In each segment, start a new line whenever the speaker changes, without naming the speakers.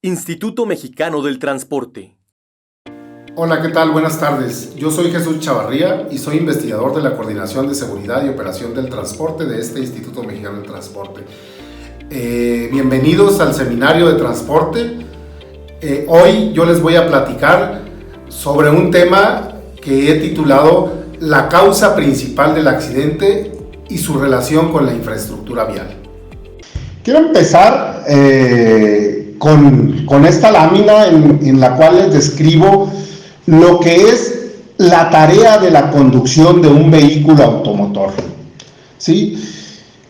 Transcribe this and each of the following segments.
Instituto Mexicano del Transporte.
Hola, ¿qué tal? Buenas tardes. Yo soy Jesús Chavarría y soy investigador de la Coordinación de Seguridad y Operación del Transporte de este Instituto Mexicano del Transporte. Bienvenidos al seminario de transporte. Hoy yo les voy a platicar sobre un tema que he titulado La causa principal del accidente y su relación con la infraestructura vial.
Quiero empezar con esta lámina en la cual les describo lo que es la tarea de la conducción de un vehículo automotor. ¿Sí?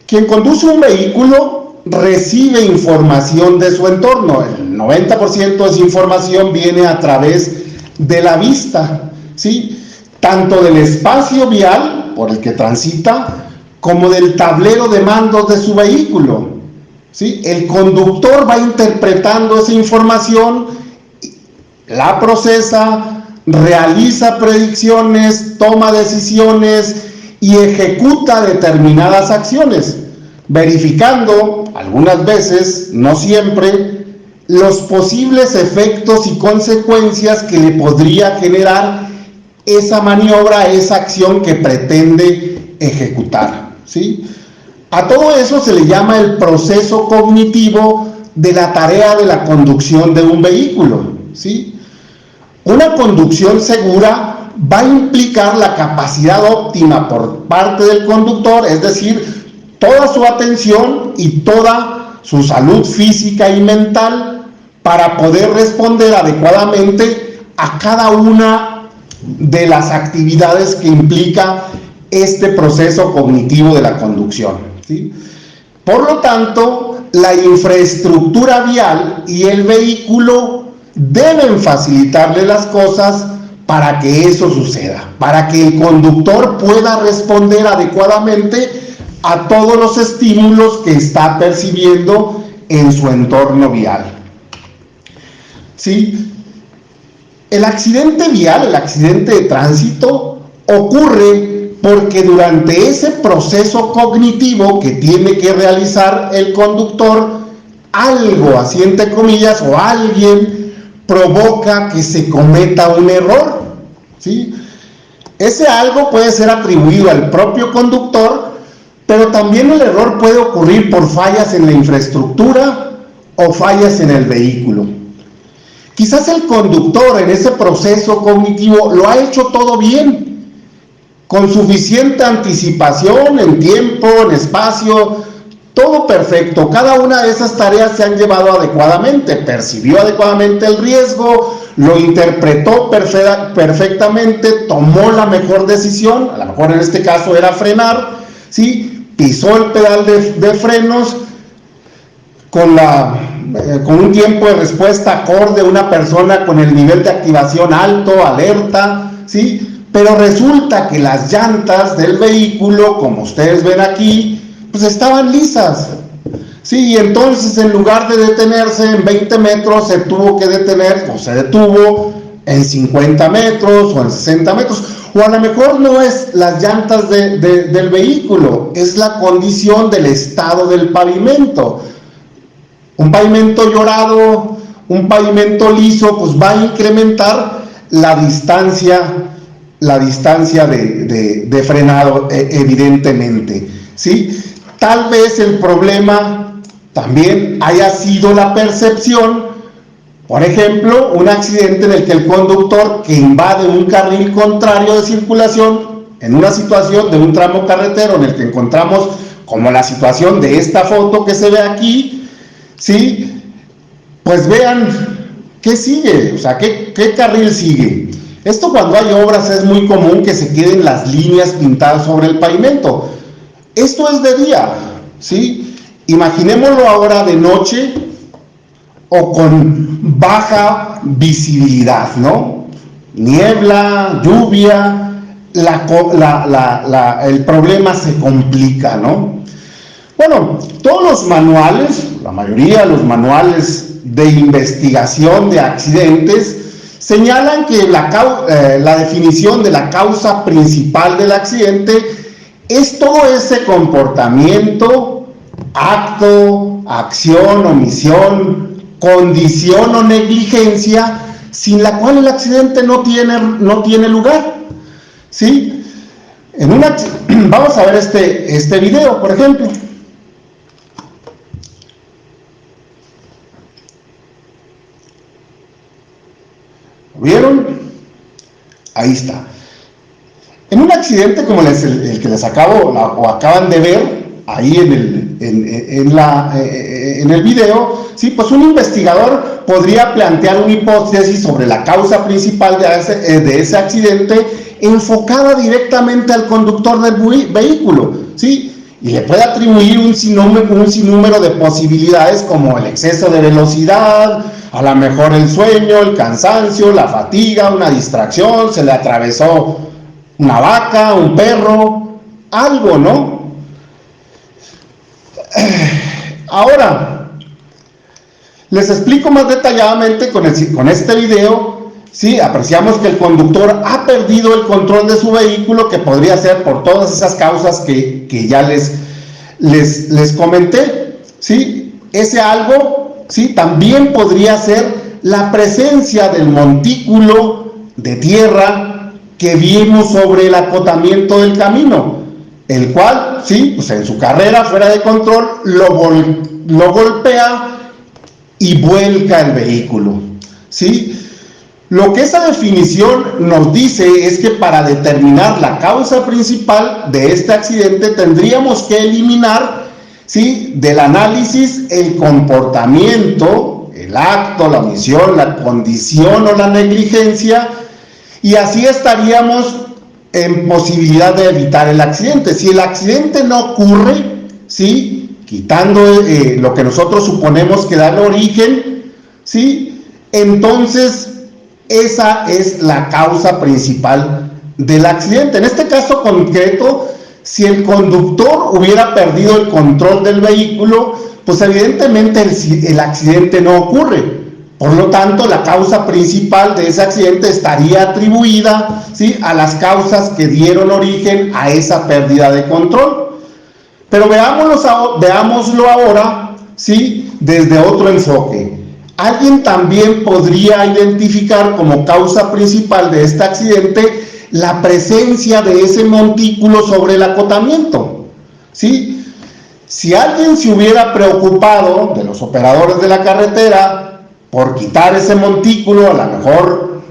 Quien conduce un vehículo recibe información de su entorno. El 90% de esa información viene a través de la vista, ¿sí? Tanto del espacio vial por el que transita, como del tablero de mandos de su vehículo. ¿Sí? El conductor va interpretando esa información, la procesa, realiza predicciones, toma decisiones y ejecuta determinadas acciones, verificando, algunas veces, no siempre, los posibles efectos y consecuencias que le podría generar esa maniobra, esa acción que pretende ejecutar, ¿sí? A todo eso se le llama el proceso cognitivo de la tarea de la conducción de un vehículo, ¿sí? Una conducción segura va a implicar la capacidad óptima por parte del conductor, es decir, toda su atención y toda su salud física y mental para poder responder adecuadamente a cada una de las actividades que implica este proceso cognitivo de la conducción. ¿Sí? Por lo tanto, la infraestructura vial y el vehículo deben facilitarle las cosas para que eso suceda, para que el conductor pueda responder adecuadamente a todos los estímulos que está percibiendo en su entorno vial. ¿Sí? El accidente vial, el accidente de tránsito, ocurre porque durante ese proceso cognitivo que tiene que realizar el conductor, algo, así entre comillas, o alguien provoca que se cometa un error, ¿sí? Ese algo puede ser atribuido al propio conductor, pero también el error puede ocurrir por fallas en la infraestructura o fallas en el vehículo. Quizás el conductor en ese proceso cognitivo lo ha hecho todo bien, con suficiente anticipación en tiempo, en espacio, todo perfecto. Cada una de esas tareas se han llevado adecuadamente, percibió adecuadamente el riesgo, lo interpretó perfectamente, tomó la mejor decisión, a lo mejor en este caso era frenar, ¿sí? Pisó el pedal de frenos con un tiempo de respuesta acorde a una persona con el nivel de activación alto, alerta, ¿sí? Pero resulta que las llantas del vehículo, como ustedes ven aquí, pues estaban lisas, ¿sí? Y entonces en lugar de detenerse en 20 metros, se tuvo que detener, o se detuvo en 50 metros o en 60 metros, o a lo mejor no es las llantas del vehículo, es la condición del estado del pavimento. Un pavimento llorado, un pavimento liso, pues va a incrementar la distancia de frenado, evidentemente, ¿sí? Tal vez el problema también haya sido la percepción, por ejemplo, un accidente en el que el conductor que invade un carril contrario de circulación en una situación de un tramo carretero en el que encontramos como la situación de esta foto que se ve aquí, ¿sí? Pues vean qué sigue, o sea, qué carril sigue. Esto cuando hay obras es muy común que se queden las líneas pintadas sobre el pavimento. Esto es de día, ¿sí? Imaginémoslo ahora de noche o con baja visibilidad, ¿no? Niebla, lluvia, el problema se complica, ¿no? Bueno, todos los manuales, la mayoría de los manuales de investigación de accidentes señalan que la definición de la causa principal del accidente es todo ese comportamiento, acto, acción, omisión condición o negligencia sin la cual el accidente no tiene lugar, ¿sí? Vamos a ver este video, por ejemplo. ¿Vieron? Ahí está. En un accidente como el que les acaban de ver ahí en el video, sí, pues un investigador podría plantear una hipótesis sobre la causa principal de ese accidente enfocada directamente al conductor del vehículo, ¿sí? Y le puede atribuir un sinnúmero de posibilidades como el exceso de velocidad, a lo mejor el sueño, el cansancio, la fatiga, una distracción, se le atravesó una vaca, un perro, algo, ¿no? Ahora, les explico más detalladamente con este video. Sí, apreciamos que el conductor ha perdido el control de su vehículo, que podría ser por todas esas causas que ya les comenté. ¿Sí? Ese algo, ¿sí?, también podría ser la presencia del montículo de tierra que vimos sobre el acotamiento del camino, el cual, sí, pues en su carrera fuera de control lo golpea y vuelca el vehículo, ¿sí? Lo que esa definición nos dice es que para determinar la causa principal de este accidente tendríamos que eliminar, ¿sí?, del análisis el comportamiento, el acto, la omisión, la condición o la negligencia, y así estaríamos en posibilidad de evitar el accidente. Si el accidente no ocurre, ¿sí?, quitando lo que nosotros suponemos que da el origen, ¿sí?, entonces esa es la causa principal del accidente. En este caso concreto, si el conductor hubiera perdido el control del vehículo, pues evidentemente el accidente no ocurre. Por lo tanto, la causa principal de ese accidente estaría atribuida, ¿sí?, a las causas que dieron origen a esa pérdida de control. Pero veámoslo ahora, ¿sí?, desde otro enfoque. Alguien también podría identificar como causa principal de este accidente la presencia de ese montículo sobre el acotamiento, ¿sí? Si alguien se hubiera preocupado, de los operadores de la carretera, por quitar ese montículo, a lo mejor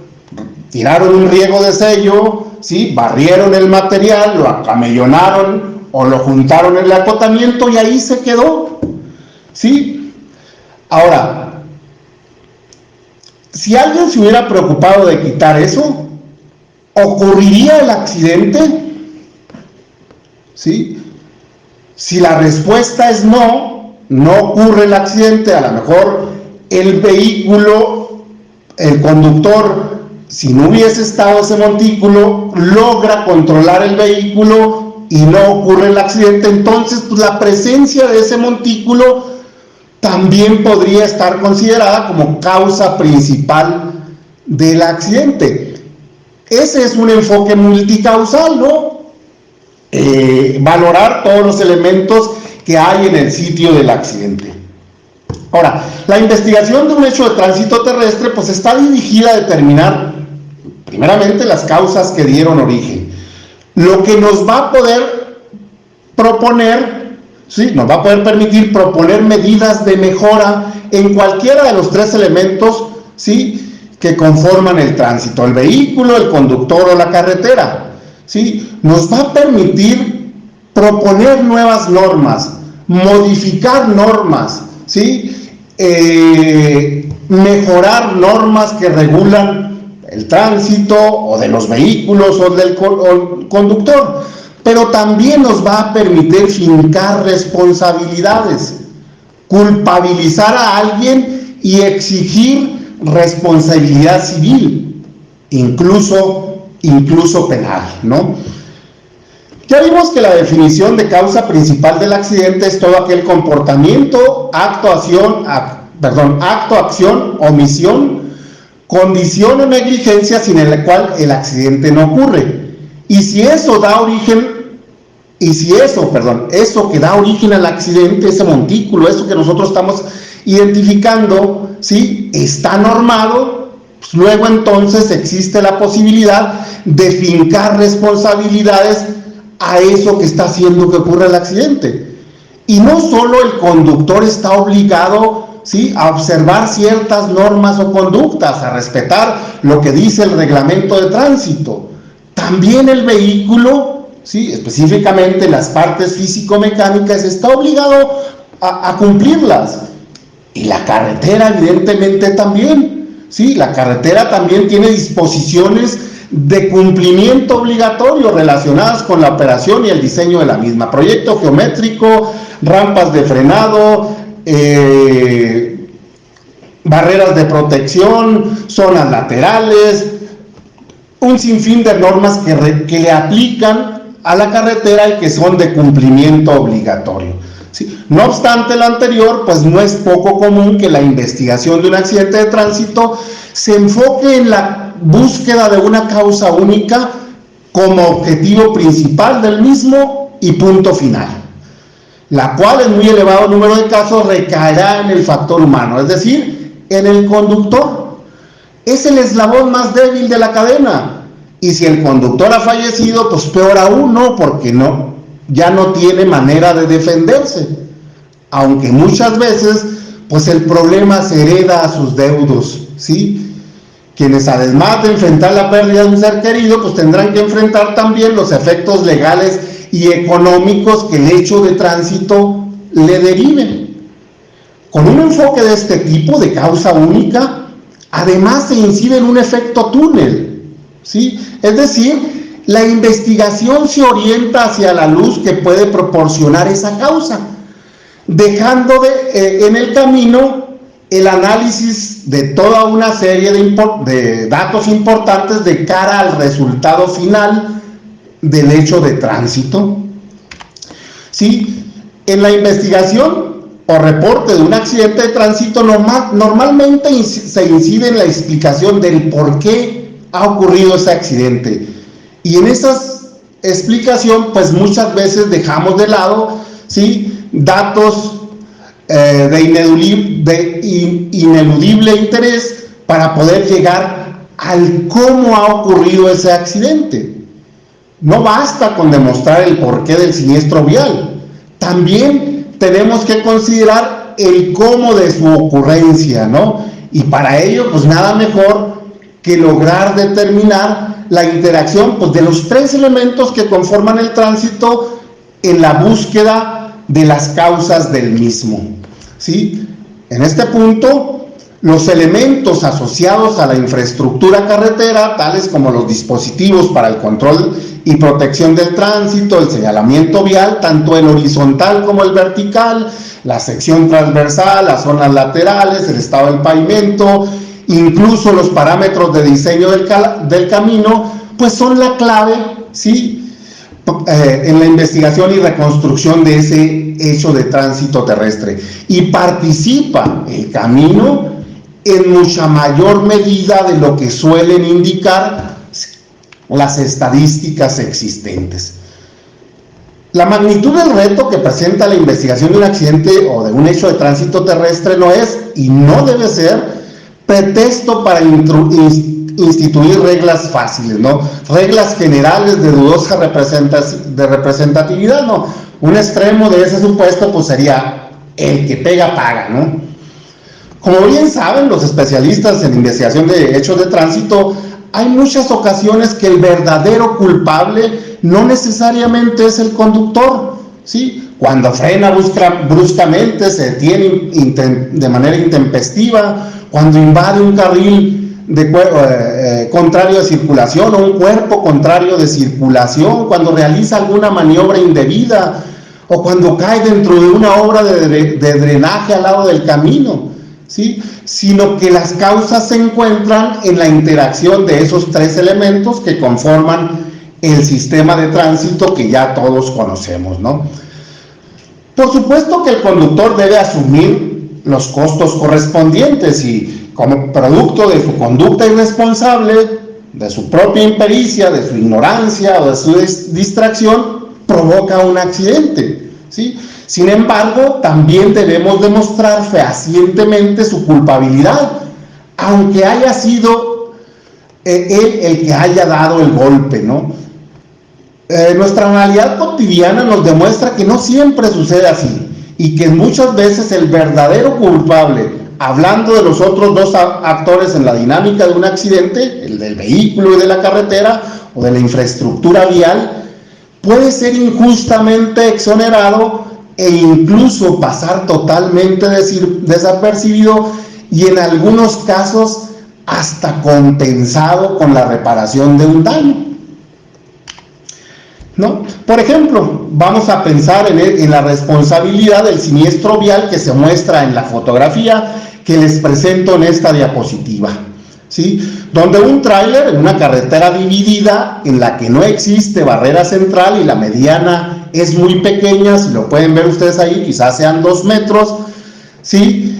tiraron un riego de sello, ¿sí?, barrieron el material, lo acamellonaron o lo juntaron en el acotamiento y ahí se quedó, ¿sí? Ahora, si alguien se hubiera preocupado de quitar eso, ¿ocurriría el accidente? ¿Sí? Si la respuesta es no, no ocurre el accidente. A lo mejor el vehículo, el conductor, si no hubiese estado ese montículo, logra controlar el vehículo y no ocurre el accidente. Entonces, pues, la presencia de ese montículo también podría estar considerada como causa principal del accidente. Ese es un enfoque multicausal, ¿no? Valorar todos los elementos que hay en el sitio del accidente. Ahora, la investigación de un hecho de tránsito terrestre pues está dirigida a determinar primeramente las causas que dieron origen. Lo que nos va a poder proponer, ¿sí?, nos va a poder permitir proponer medidas de mejora en cualquiera de los tres elementos, ¿sí?, que conforman el tránsito: el vehículo, el conductor o la carretera, ¿sí? Nos va a permitir proponer nuevas normas, modificar normas, ¿sí?, mejorar normas que regulan el tránsito o de los vehículos o del conductor, pero también nos va a permitir fincar responsabilidades, culpabilizar a alguien y exigir responsabilidad civil, incluso penal, ¿no? Ya vimos que la definición de causa principal del accidente es todo aquel comportamiento, acto, acción, omisión, condición o negligencia sin el cual el accidente no ocurre. Y si eso que da origen al accidente, ese montículo, eso que nosotros estamos identificando, ¿sí? Está normado, pues luego entonces existe la posibilidad de fincar responsabilidades a eso que está haciendo que ocurra el accidente. Y no solo el conductor está obligado, ¿sí?, a observar ciertas normas o conductas, a respetar lo que dice el reglamento de tránsito. También el vehículo, ¿sí?, específicamente las partes físico-mecánicas, está obligado a cumplirlas. Y la carretera evidentemente también, ¿sí? La carretera también tiene disposiciones de cumplimiento obligatorio relacionadas con la operación y el diseño de la misma. Proyecto geométrico, rampas de frenado, barreras de protección, zonas laterales, un sinfín de normas que le aplican a la carretera y que son de cumplimiento obligatorio. ¿Sí? No obstante lo anterior, pues no es poco común que la investigación de un accidente de tránsito se enfoque en la búsqueda de una causa única como objetivo principal del mismo y punto final, la cual en muy elevado número de casos recaerá en el factor humano, es decir, en el conductor. Es el eslabón más débil de la cadena, y si el conductor ha fallecido, pues peor aún, ¿no? Porque ya no tiene manera de defenderse, aunque muchas veces pues el problema se hereda a sus deudos, ¿sí? Quienes además de enfrentar la pérdida de un ser querido, pues tendrán que enfrentar también los efectos legales y económicos que el hecho de tránsito le derive. Con un enfoque de este tipo, de causa única, además se incide en un efecto túnel, ¿sí? Es decir, la investigación se orienta hacia la luz que puede proporcionar esa causa, dejando en el camino el análisis de toda una serie de datos importantes de cara al resultado final del hecho de tránsito. ¿Sí? En la investigación o reporte de un accidente de tránsito normalmente se incide en la explicación del por qué ha ocurrido ese accidente, y en esa explicación pues muchas veces dejamos de lado, ¿sí?, datos de ineludible interés para poder llegar al cómo ha ocurrido ese accidente. No basta con demostrar el porqué del siniestro vial, también tenemos que considerar el cómo de su ocurrencia, ¿no? Y para ello, pues nada mejor que lograr determinar la interacción, pues, de los tres elementos que conforman el tránsito en la búsqueda de las causas del mismo, ¿sí? En este punto, los elementos asociados a la infraestructura carretera, tales como los dispositivos para el control y protección del tránsito, el señalamiento vial, tanto el horizontal como el vertical, la sección transversal, las zonas laterales, el estado del pavimento, incluso los parámetros de diseño del camino, pues son la clave, ¿sí?, en la investigación y reconstrucción de ese hecho de tránsito terrestre. Y participa el camino en mucha mayor medida de lo que suelen indicar las estadísticas existentes. La magnitud del reto que presenta la investigación de un accidente o de un hecho de tránsito terrestre no es y no debe ser pretexto para instituir reglas fáciles, ¿no? Reglas generales de dudosa representatividad, ¿no? Un extremo de ese supuesto pues sería el que pega paga, ¿no? Como bien saben los especialistas en investigación de hechos de tránsito, hay muchas ocasiones que el verdadero culpable no necesariamente es el conductor, ¿sí? Cuando frena bruscamente, se detiene de manera intempestiva, cuando invade un carril contrario de circulación o un cuerpo contrario de circulación, cuando realiza alguna maniobra indebida o cuando cae dentro de una obra de drenaje al lado del camino, ¿sí? Sino que las causas se encuentran en la interacción de esos tres elementos que conforman el sistema de tránsito que ya todos conocemos, ¿no? Por supuesto que el conductor debe asumir los costos correspondientes y, como producto de su conducta irresponsable, de su propia impericia, de su ignorancia o de su distracción, provoca un accidente, ¿sí? Sin embargo, también debemos demostrar fehacientemente su culpabilidad, aunque haya sido él el que haya dado el golpe, ¿no? Nuestra realidad cotidiana nos demuestra que no siempre sucede así y que muchas veces el verdadero culpable, hablando de los otros dos actores en la dinámica de un accidente, el del vehículo y de la carretera o de la infraestructura vial, puede ser injustamente exonerado e incluso pasar totalmente desapercibido y en algunos casos hasta compensado con la reparación de un daño, ¿no? Por ejemplo, vamos a pensar en la responsabilidad del siniestro vial que se muestra en la fotografía que les presento en esta diapositiva, ¿sí? Donde un tráiler en una carretera dividida en la que no existe barrera central y la mediana es muy pequeña, si lo pueden ver ustedes ahí, quizás sean 2 metros, ¿sí?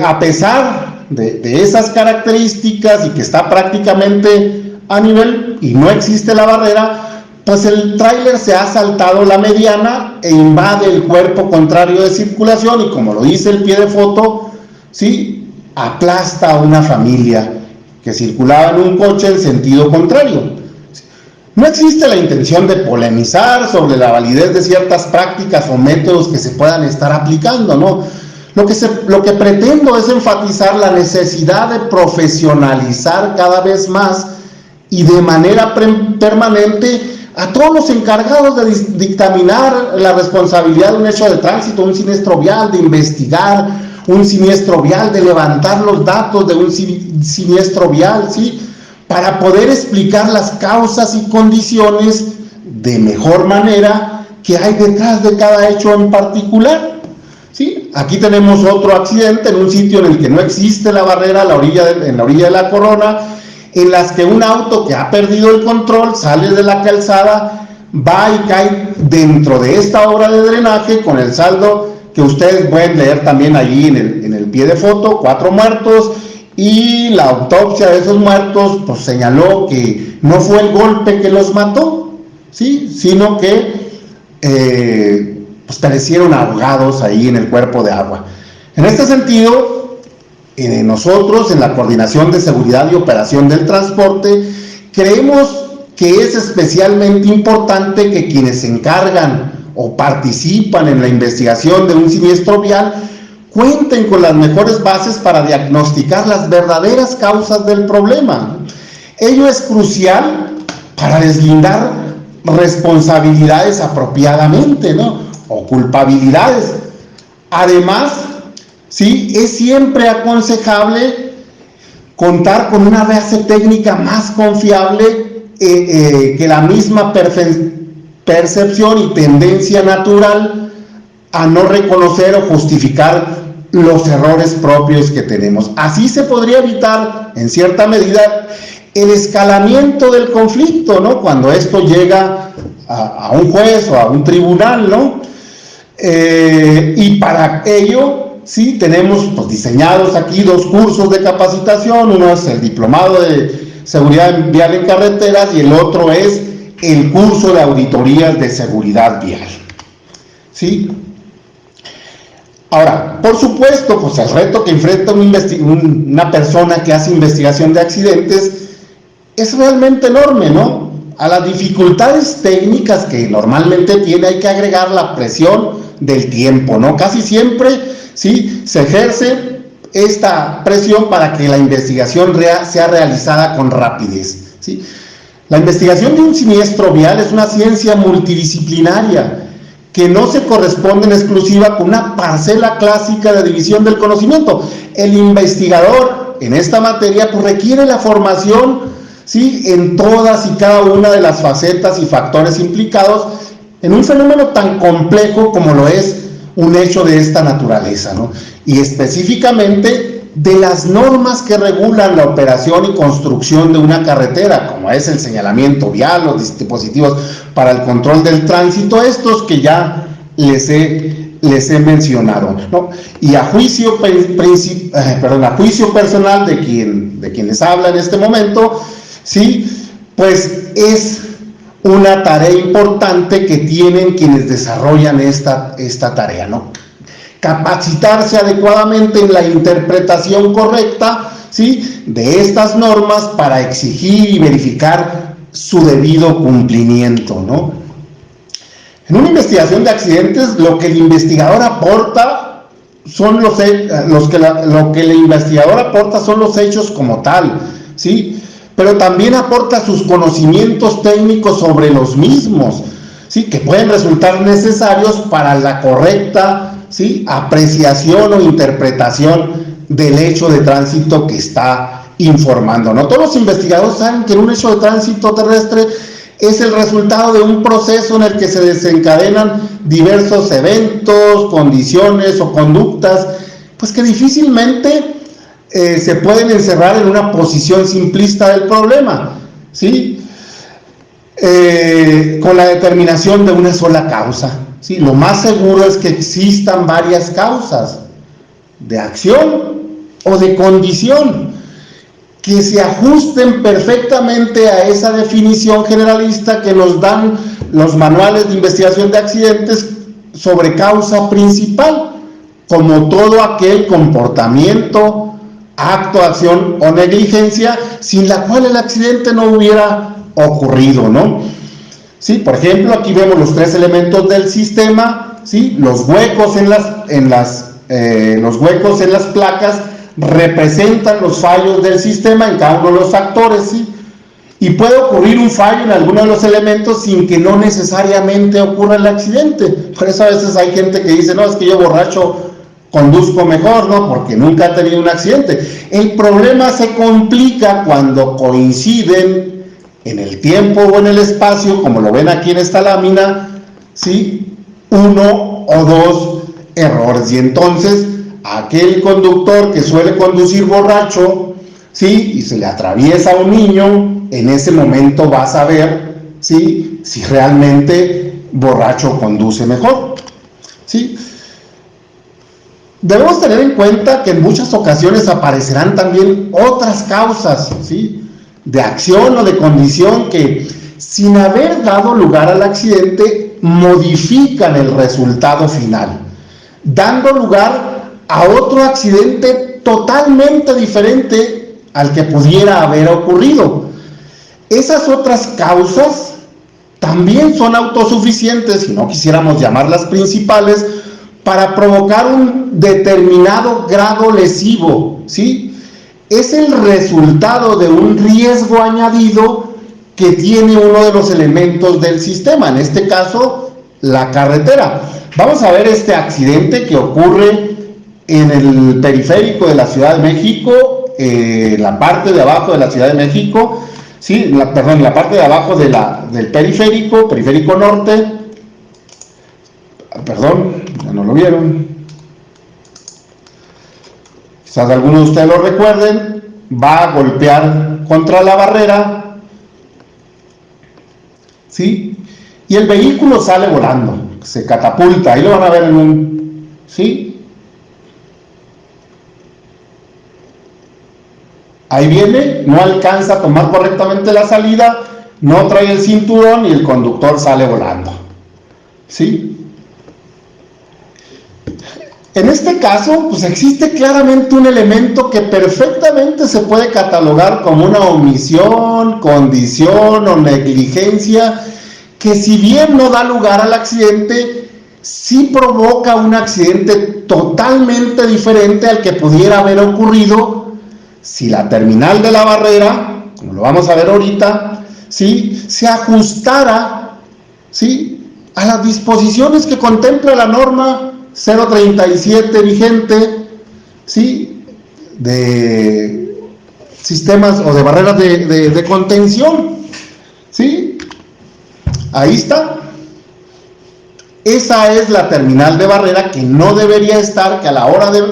A pesar de esas características y que está prácticamente a nivel y no existe la barrera, pues el tráiler se ha saltado la mediana e invade el cuerpo contrario de circulación y, como lo dice el pie de foto, ¿sí?, aplasta a una familia que circulaba en un coche en sentido contrario. No existe la intención de polemizar sobre la validez de ciertas prácticas o métodos que se puedan estar aplicando, ¿no? Lo que pretendo es enfatizar la necesidad de profesionalizar cada vez más y de manera permanente a todos los encargados de dictaminar la responsabilidad de un hecho de tránsito, un siniestro vial, de investigar un siniestro vial, de levantar los datos de un siniestro vial, ¿sí?, para poder explicar las causas y condiciones de mejor manera que hay detrás de cada hecho en particular, ¿sí? Aquí tenemos otro accidente en un sitio en el que no existe la barrera en la orilla de la Corona, en las que un auto que ha perdido el control sale de la calzada, va y cae dentro de esta obra de drenaje con el saldo que ustedes pueden leer también allí en el pie de foto, 4 muertos, y la autopsia de esos muertos pues señaló que no fue el golpe que los mató, ¿sí?, sino que pues perecieron ahogados ahí en el cuerpo de agua. En este sentido, nosotros en la Coordinación de Seguridad y Operación del Transporte creemos que es especialmente importante que quienes se encargan o participan en la investigación de un siniestro vial cuenten con las mejores bases para diagnosticar las verdaderas causas del problema. Ello es crucial para deslindar responsabilidades apropiadamente, ¿no?, o culpabilidades. Además, sí, es siempre aconsejable contar con una base técnica más confiable que la misma percepción y tendencia natural a no reconocer o justificar los errores propios que tenemos. Así se podría evitar, en cierta medida, el escalamiento del conflicto, ¿no?, cuando esto llega a un juez o a un tribunal, ¿no? Y para ello, sí, tenemos pues diseñados aquí 2 cursos de capacitación. Uno es el diplomado de seguridad vial en carreteras y el otro es el curso de auditorías de seguridad vial, ¿sí? Ahora, por supuesto, pues el reto que enfrenta una persona que hace investigación de accidentes es realmente enorme, ¿no? A las dificultades técnicas que normalmente tiene hay que agregar la presión del tiempo, ¿no? Casi siempre, ¿sí?, se ejerce esta presión para que la investigación sea realizada con rapidez, ¿sí? La investigación de un siniestro vial es una ciencia multidisciplinaria que no se corresponde en exclusiva con una parcela clásica de división del conocimiento. El investigador en esta materia pues requiere la formación, ¿sí?, en todas y cada una de las facetas y factores implicados en un fenómeno tan complejo como lo es un hecho de esta naturaleza, ¿no? Y específicamente de las normas que regulan la operación y construcción de una carretera, como es el señalamiento vial, los dispositivos para el control del tránsito, estos que ya les he mencionado, ¿no? Y a juicio personal de quien les habla en este momento, ¿sí?, pues es una tarea importante que tienen quienes desarrollan esta tarea, ¿no? Capacitarse adecuadamente en la interpretación correcta, ¿sí?, de estas normas para exigir y verificar su debido cumplimiento, ¿no? En una investigación de accidentes, lo que el investigador aporta son lo que el investigador aporta son los hechos como tal, ¿sí? Pero también aporta sus conocimientos técnicos sobre los mismos, ¿sí?, que pueden resultar necesarios para la correcta, ¿sí?, apreciación o interpretación del hecho de tránsito que está informando, ¿no? Todos los investigadores saben que en un hecho de tránsito terrestre es el resultado de un proceso en el que se desencadenan diversos eventos, condiciones o conductas, pues que difícilmente se pueden encerrar en una posición simplista del problema, ¿sí? Con la determinación de una sola causa, ¿sí? Lo más seguro es que existan varias causas de acción o de condición que se ajusten perfectamente a esa definición generalista que nos dan los manuales de investigación de accidentes sobre causa principal, como todo aquel comportamiento, acto, acción o negligencia sin la cual el accidente no hubiera ocurrido, ¿no? Sí, por ejemplo, aquí vemos los tres elementos del sistema, ¿sí? Los huecos en las placas representan los fallos del sistema en cada uno de los factores, ¿sí? Y puede ocurrir un fallo en alguno de los elementos sin que no necesariamente ocurra el accidente. Por eso a veces hay gente que dice, no, es que yo borracho conduzco mejor, ¿no?, porque nunca ha tenido un accidente. El problema se complica cuando coinciden en el tiempo o en el espacio, como lo ven aquí en esta lámina, ¿sí?, uno o dos errores. Y entonces aquel conductor que suele conducir borracho, ¿sí?, y se le atraviesa a un niño, en ese momento va a saber, ¿sí?, si realmente borracho conduce mejor, ¿sí? Debemos tener en cuenta que en muchas ocasiones aparecerán también otras causas, ¿sí?, de acción o de condición que, sin haber dado lugar al accidente, modifican el resultado final, dando lugar a otro accidente totalmente diferente al que pudiera haber ocurrido. Esas otras causas también son autosuficientes, si no quisiéramos llamarlas principales, para provocar un determinado grado lesivo, ¿sí? Es el resultado de un riesgo añadido que tiene uno de los elementos del sistema, en este caso, la carretera. Vamos a ver este accidente que ocurre en el periférico de la Ciudad de México, la parte de abajo de la Ciudad de México, ¿sí? La parte de abajo del periférico norte. Perdón, ya no lo vieron. Quizás algunos de ustedes lo recuerden. Va a golpear contra la barrera, ¿sí? Y el vehículo sale volando, se catapulta. Ahí lo van a ver ¿sí? Ahí viene, no alcanza a tomar correctamente la salida, no trae el cinturón y el conductor sale volando, ¿sí? En este caso, pues existe claramente un elemento que perfectamente se puede catalogar como una omisión, condición o negligencia, que si bien no da lugar al accidente, sí provoca un accidente totalmente diferente al que pudiera haber ocurrido si la terminal de la barrera, como lo vamos a ver ahorita, ¿sí?, se ajustara, ¿sí?, a las disposiciones que contempla la norma 037 vigente, ¿sí?, de sistemas o de barreras de contención, ¿sí? Ahí está. Esa es la terminal de barrera que no debería estar, que a la hora de,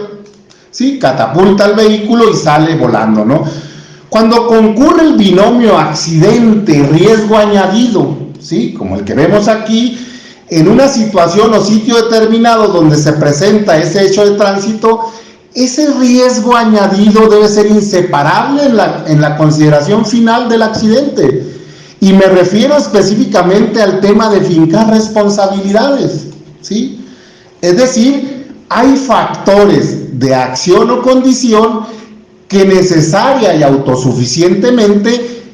¿sí?, catapulta el vehículo y sale volando, ¿no? Cuando concurre el binomio accidente-riesgo añadido, ¿sí?, como el que vemos aquí, en una situación o sitio determinado donde se presenta ese hecho de tránsito, ese riesgo añadido debe ser inseparable en la consideración final del accidente. Y me refiero específicamente al tema de fincar responsabilidades, ¿sí? Es decir, hay factores de acción o condición que necesaria y autosuficientemente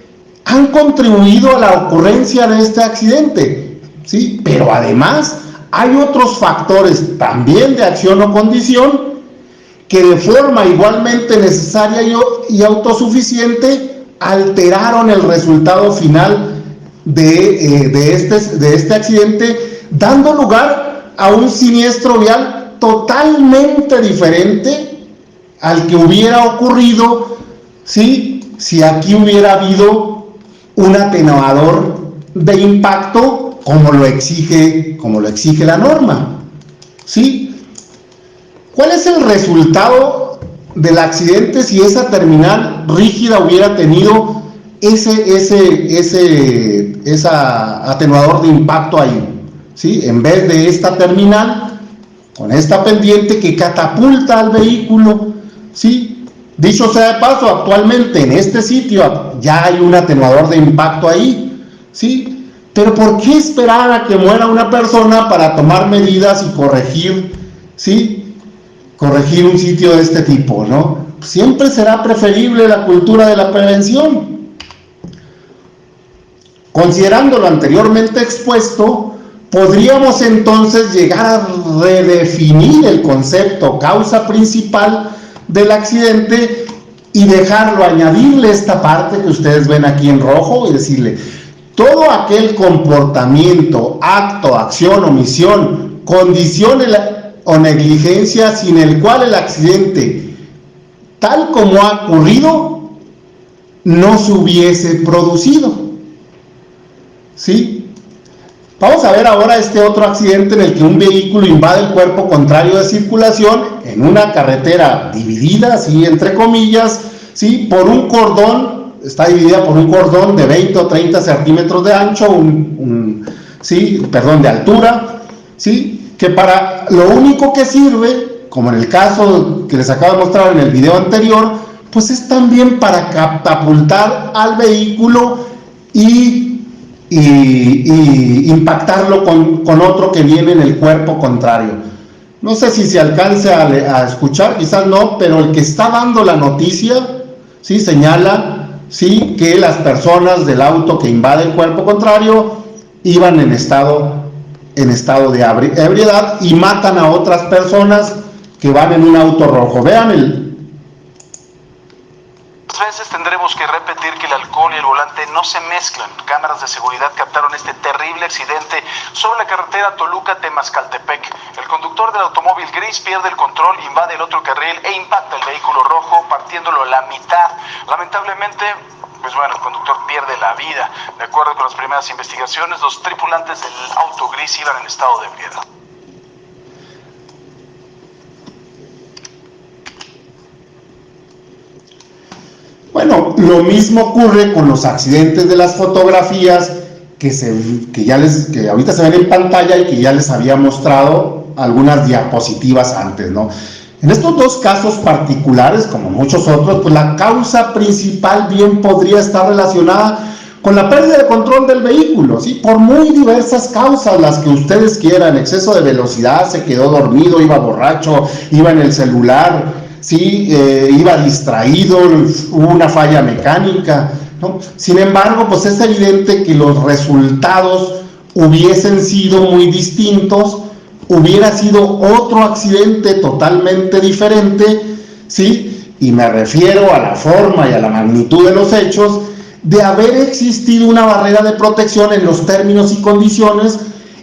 han contribuido a la ocurrencia de este accidente, ¿sí? Pero además hay otros factores también de acción o condición que de forma igualmente necesaria y autosuficiente alteraron el resultado final de este accidente, dando lugar a un siniestro vial totalmente diferente al que hubiera ocurrido, ¿sí?, si aquí hubiera habido un atenuador de impacto como lo exige la norma, ¿sí? ¿Cuál es el resultado del accidente si esa terminal rígida hubiera tenido ese atenuador de impacto ahí, ¿sí? En vez de esta terminal con esta pendiente que catapulta al vehículo, ¿sí? Dicho sea de paso, actualmente en este sitio ya hay un atenuador de impacto ahí, ¿sí? Pero ¿por qué esperar a que muera una persona para tomar medidas y corregir, ¿sí?, corregir un sitio de este tipo, ¿no? Siempre será preferible la cultura de la prevención. Considerando lo anteriormente expuesto, podríamos entonces llegar a redefinir el concepto causa principal del accidente y dejarlo, añadirle esta parte que ustedes ven aquí en rojo y decirle: todo aquel comportamiento, acto, acción, omisión, condición o negligencia sin el cual el accidente, tal como ha ocurrido, no se hubiese producido, ¿sí? Vamos a ver ahora este otro accidente en el que un vehículo invade el cuerpo contrario de circulación en una carretera dividida, así entre comillas, ¿sí?, por un cordón. Está dividida por un cordón de 20 o 30 centímetros de ancho, de altura, ¿sí?, que para lo único que sirve, como en el caso que les acabo de mostrar en el video anterior, pues es también para catapultar al vehículo y impactarlo con otro que viene en el cuerpo contrario. No sé si se alcance a escuchar, quizás no, pero el que está dando la noticia, ¿sí?, señala, ¿sí?, que las personas del auto que invade el cuerpo contrario iban en estado de ebriedad y matan a otras personas que van en un auto rojo. Vean
veces tendremos que repetir que el alcohol y el volante no se mezclan. Cámaras de seguridad captaron este terrible accidente sobre la carretera Toluca-Temascaltepec. El conductor del automóvil gris pierde el control, invade el otro carril e impacta el vehículo rojo, partiéndolo a la mitad. Lamentablemente, pues bueno, el conductor pierde la vida. De acuerdo con las primeras investigaciones, los tripulantes del auto gris iban en estado de ebriedad.
Bueno, lo mismo ocurre con los accidentes de las fotografías que ahorita se ven en pantalla y que ya les había mostrado algunas diapositivas antes, ¿no? En estos dos casos particulares, como muchos otros, pues la causa principal bien podría estar relacionada con la pérdida de control del vehículo, ¿sí? Por muy diversas causas, las que ustedes quieran: exceso de velocidad, se quedó dormido, iba borracho, iba en el celular, ¿sí? Iba distraído, hubo una falla mecánica, ¿no? Sin embargo, pues es evidente que los resultados hubiesen sido muy distintos, hubiera sido otro accidente totalmente diferente, ¿sí? Y me refiero a la forma y a la magnitud de los hechos, de haber existido una barrera de protección en los términos y condiciones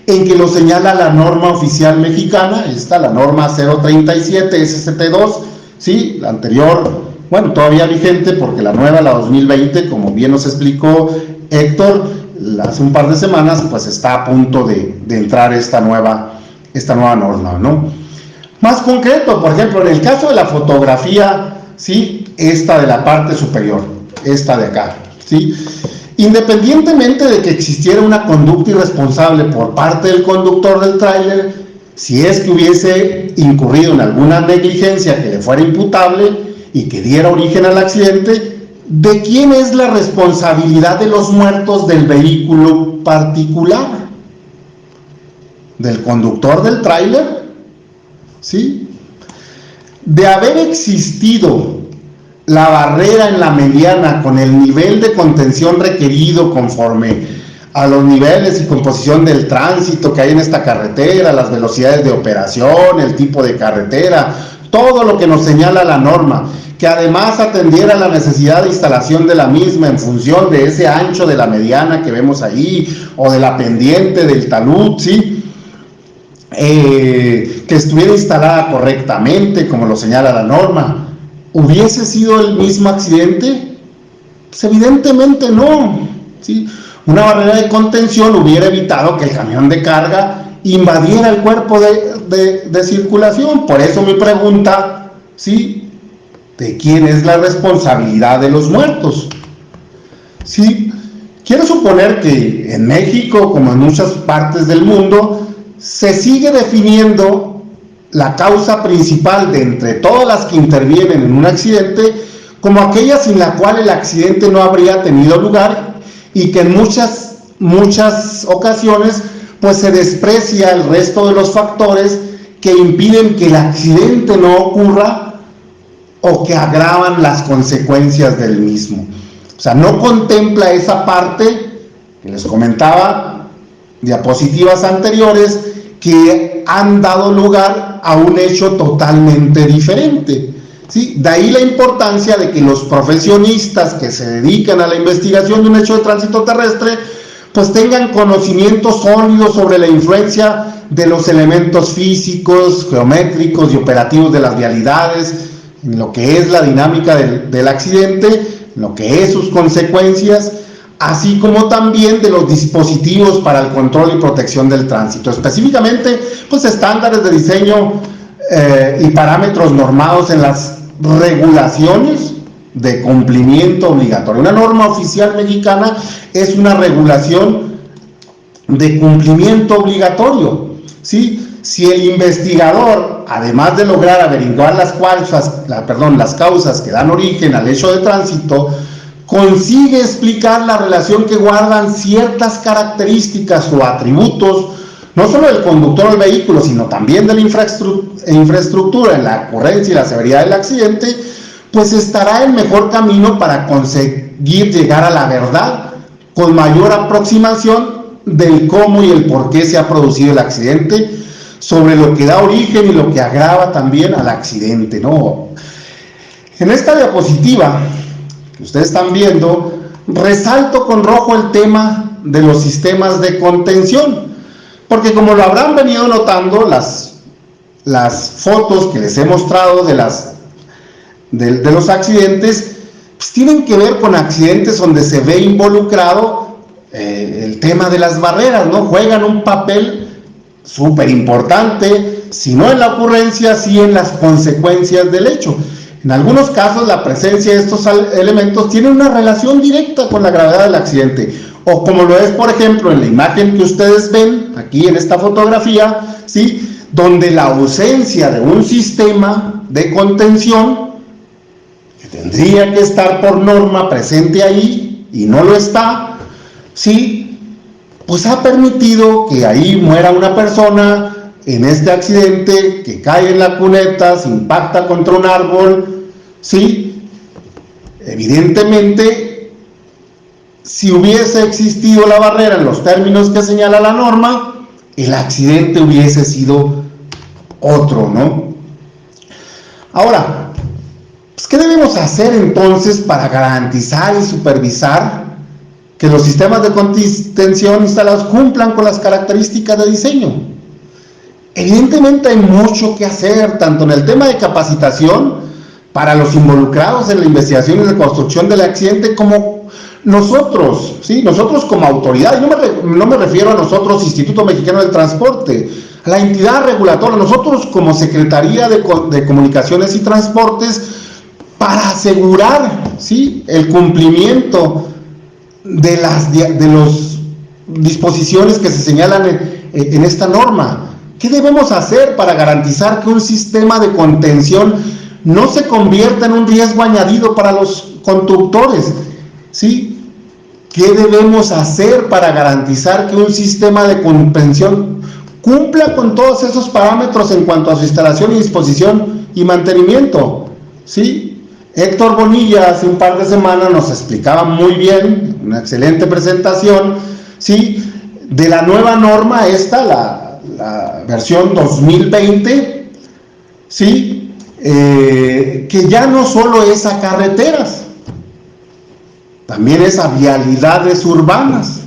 en que lo señala la norma oficial mexicana, la norma 037 SST2, ¿sí? La anterior, bueno, todavía vigente, porque la nueva, la 2020, como bien nos explicó Héctor hace un par de semanas, pues está a punto de entrar esta nueva norma, ¿no? Más concreto, por ejemplo, en el caso de la fotografía, ¿sí?, esta de la parte superior, esta de acá, ¿sí?, independientemente de que existiera una conducta irresponsable por parte del conductor del tráiler, si es que hubiese incurrido en alguna negligencia que le fuera imputable y que diera origen al accidente, ¿de quién es la responsabilidad de los muertos del vehículo particular? ¿Del conductor del tráiler? ¿Sí? De haber existido la barrera en la mediana con el nivel de contención requerido conforme a los niveles y composición del tránsito que hay en esta carretera, las velocidades de operación, el tipo de carretera, todo lo que nos señala la norma, que además atendiera la necesidad de instalación de la misma en función de ese ancho de la mediana que vemos ahí, o de la pendiente del talud, ¿sí? Que estuviera instalada correctamente, como lo señala la norma. ¿Hubiese sido el mismo accidente? Pues evidentemente no, ¿sí? Una barrera de contención hubiera evitado que el camión de carga invadiera el cuerpo de circulación. Por eso mi pregunta, ¿sí?, ¿de quién es la responsabilidad de los muertos? ¿Sí? Quiero suponer que en México, como en muchas partes del mundo, se sigue definiendo la causa principal de entre todas las que intervienen en un accidente como aquella sin la cual el accidente no habría tenido lugar, y que en muchas ocasiones pues se desprecia el resto de los factores que impiden que el accidente no ocurra o que agravan las consecuencias del mismo. O sea, no contempla esa parte que les comentaba, diapositivas anteriores, que han dado lugar a un hecho totalmente diferente, ¿sí? De ahí la importancia de que los profesionistas que se dedican a la investigación de un hecho de tránsito terrestre pues tengan conocimientos sólidos sobre la influencia de los elementos físicos, geométricos y operativos de las vialidades, en lo que es la dinámica del accidente, en lo que es sus consecuencias, así como también de los dispositivos para el control y protección del tránsito, específicamente pues estándares de diseño y parámetros normados en las regulaciones de cumplimiento obligatorio. Una norma oficial mexicana es una regulación de cumplimiento obligatorio, ¿sí? Si el investigador, además de lograr averiguar las causas que dan origen al hecho de tránsito, consigue explicar la relación que guardan ciertas características o atributos, no solo del conductor del vehículo, sino también de la infraestructura en la ocurrencia y la severidad del accidente, pues estará en mejor camino para conseguir llegar a la verdad con mayor aproximación del cómo y el por qué se ha producido el accidente, sobre lo que da origen y lo que agrava también al accidente, ¿no? En esta diapositiva que ustedes están viendo, resalto con rojo el tema de los sistemas de contención, porque como lo habrán venido notando, las fotos que les he mostrado de los accidentes, pues tienen que ver con accidentes donde se ve involucrado el tema de las barreras, ¿no? Juegan un papel súper importante, si no en la ocurrencia, sí en las consecuencias del hecho. En algunos casos la presencia de estos elementos tiene una relación directa con la gravedad del accidente, o como lo es por ejemplo en la imagen que ustedes ven aquí en esta fotografía, ¿sí?, donde la ausencia de un sistema de contención que tendría que estar por norma presente ahí y no lo está, ¿sí?, pues ha permitido que ahí muera una persona en este accidente, que cae en la cuneta, se impacta contra un árbol, ¿sí? Evidentemente, si hubiese existido la barrera en los términos que señala la norma, el accidente hubiese sido otro, ¿no? Ahora, pues, ¿qué debemos hacer entonces para garantizar y supervisar que los sistemas de contención instalados cumplan con las características de diseño? Evidentemente hay mucho que hacer, tanto en el tema de capacitación para los involucrados en la investigación y la construcción del accidente, como nosotros, ¿sí? Nosotros como autoridad, no me refiero a nosotros, Instituto Mexicano del Transporte, a la entidad regulatoria, nosotros como Secretaría de Comunicaciones y Transportes, para asegurar, ¿sí?, el cumplimiento de las disposiciones que se señalan en esta norma. ¿Qué debemos hacer para garantizar que un sistema de contención no se convierta en un riesgo añadido para los conductores, ¿sí? ¿Qué debemos hacer para garantizar que un sistema de contención cumpla con todos esos parámetros en cuanto a su instalación y disposición y mantenimiento? ¿Sí? Héctor Bonilla hace un par de semanas nos explicaba muy bien, una excelente presentación, ¿sí?, de la nueva norma la versión 2020, ¿sí?, que ya no solo es a carreteras, también es a vialidades urbanas.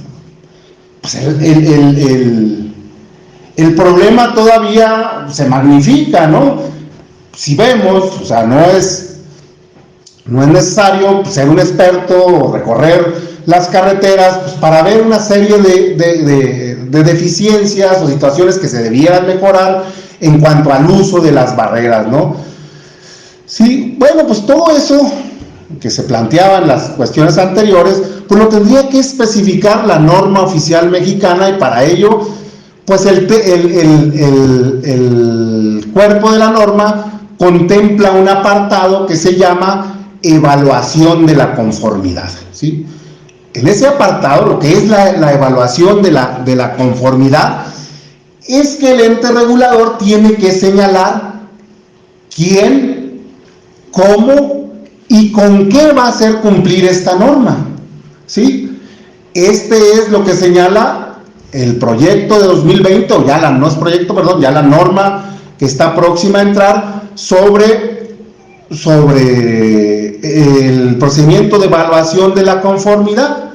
Pues el problema todavía se magnifica, ¿no? Si vemos, o sea, no es necesario ser un experto o recorrer las carreteras pues, para ver una serie de deficiencias o situaciones que se debieran mejorar en cuanto al uso de las barreras, ¿no? Sí, bueno, pues todo eso que se planteaba en las cuestiones anteriores, pues lo tendría que especificar la norma oficial mexicana, y para ello, pues el cuerpo de la norma contempla un apartado que se llama evaluación de la conformidad, ¿sí? En ese apartado, lo que es la evaluación de la conformidad, es que el ente regulador tiene que señalar quién, cómo y con qué va a hacer cumplir esta norma, ¿sí? Este es lo que señala el proyecto de 2020, o ya la norma que está próxima a entrar sobre el procedimiento de evaluación de la conformidad.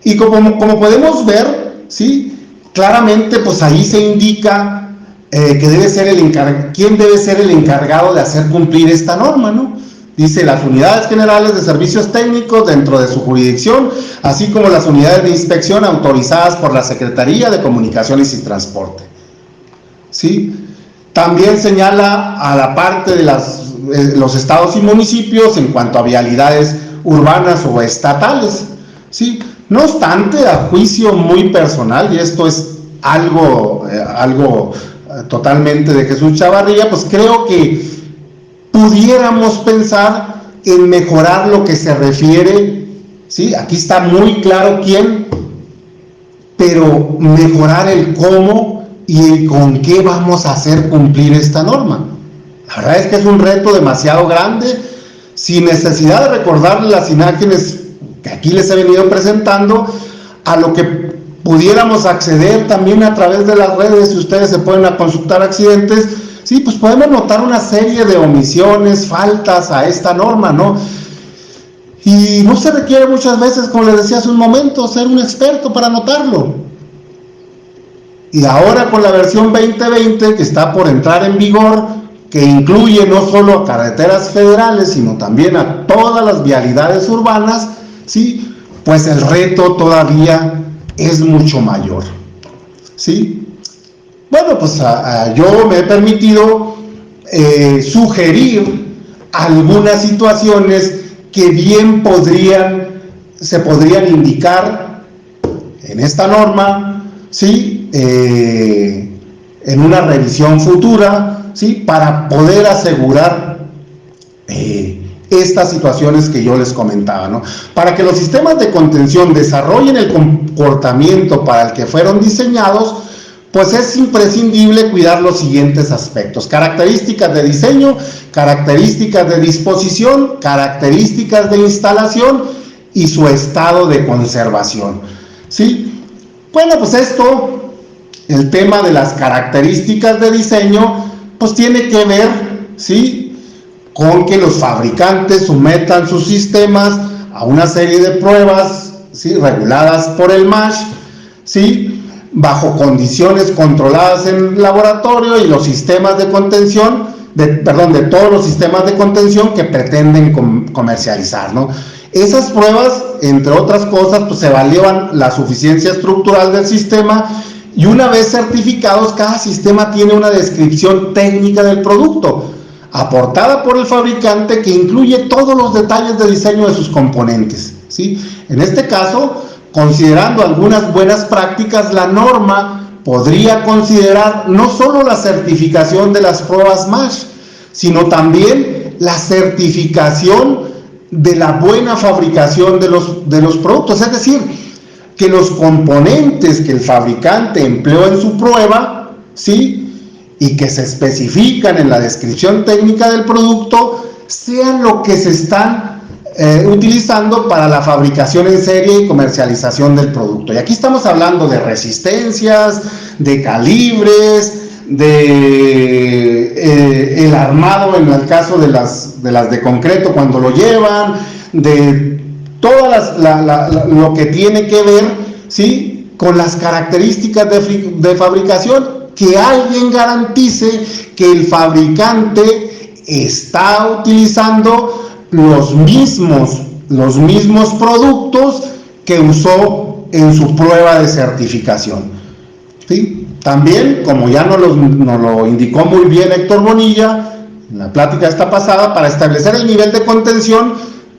Y como podemos ver, ¿sí?, claramente pues ahí se indica que debe ser quién debe ser el encargado de hacer cumplir esta norma, ¿no? Dice: las unidades generales de servicios técnicos dentro de su jurisdicción, así como las unidades de inspección autorizadas por la Secretaría de Comunicaciones y Transporte, ¿sí? También señala a la parte de los estados y municipios en cuanto a vialidades urbanas o estatales, ¿sí? No obstante, a juicio muy personal, y esto es algo totalmente de Jesús Chavarría, pues creo que pudiéramos pensar en mejorar lo que se refiere, ¿sí? Aquí está muy claro quién, pero mejorar el cómo y el con qué vamos a hacer cumplir esta norma. La verdad es que es un reto demasiado grande, sin necesidad de recordarle las imágenes que aquí les he venido presentando, a lo que pudiéramos acceder también a través de las redes. Si ustedes se pueden a consultar accidentes, sí, pues podemos notar una serie de omisiones, faltas a esta norma, ¿no? Y no se requiere muchas veces, como les decía hace un momento, ser un experto para notarlo. Y ahora con la versión 2020 que está por entrar en vigor, que incluye no solo a carreteras federales, sino también a todas las vialidades urbanas, ¿sí?, pues el reto todavía es mucho mayor, ¿sí? Bueno, pues yo me he permitido sugerir algunas situaciones que bien se podrían indicar en esta norma, ¿sí?, en una revisión futura, ¿sí?, para poder asegurar estas situaciones que yo les comentaba, ¿no? Para que los sistemas de contención desarrollen el comportamiento para el que fueron diseñados, pues es imprescindible cuidar los siguientes aspectos: características de diseño, características de disposición, características de instalación y su estado de conservación, ¿sí? Bueno, pues el tema de las características de diseño, pues tiene que ver, ¿sí?, con que los fabricantes sometan sus sistemas a una serie de pruebas, ¿sí?, reguladas por el MASH, ¿sí?, bajo condiciones controladas en laboratorio, y los sistemas de contención, de todos los sistemas de contención que pretenden comercializar, ¿no? Esas pruebas, entre otras cosas, pues evalúan la suficiencia estructural del sistema, y una vez certificados, cada sistema tiene una descripción técnica del producto, aportada por el fabricante, que incluye todos los detalles de diseño de sus componentes, ¿sí? En este caso, considerando algunas buenas prácticas, la norma podría considerar no solo la certificación de las pruebas MASH, sino también la certificación de la buena fabricación de los productos, es decir, que los componentes que el fabricante empleó en su prueba, ¿sí?, y que se especifican en la descripción técnica del producto, sean lo que se están utilizando para la fabricación en serie y comercialización del producto. Y aquí estamos hablando de resistencias, de calibres, de el armado en el caso de las de concreto cuando lo llevan, de todas lo que tiene que ver, ¿sí?, con las características de fabricación, que alguien garantice que el fabricante está utilizando los mismos productos que usó en su prueba de certificación, ¿sí? También, como ya nos lo indicó muy bien Héctor Bonilla en la plática esta pasada, para establecer el nivel de contención,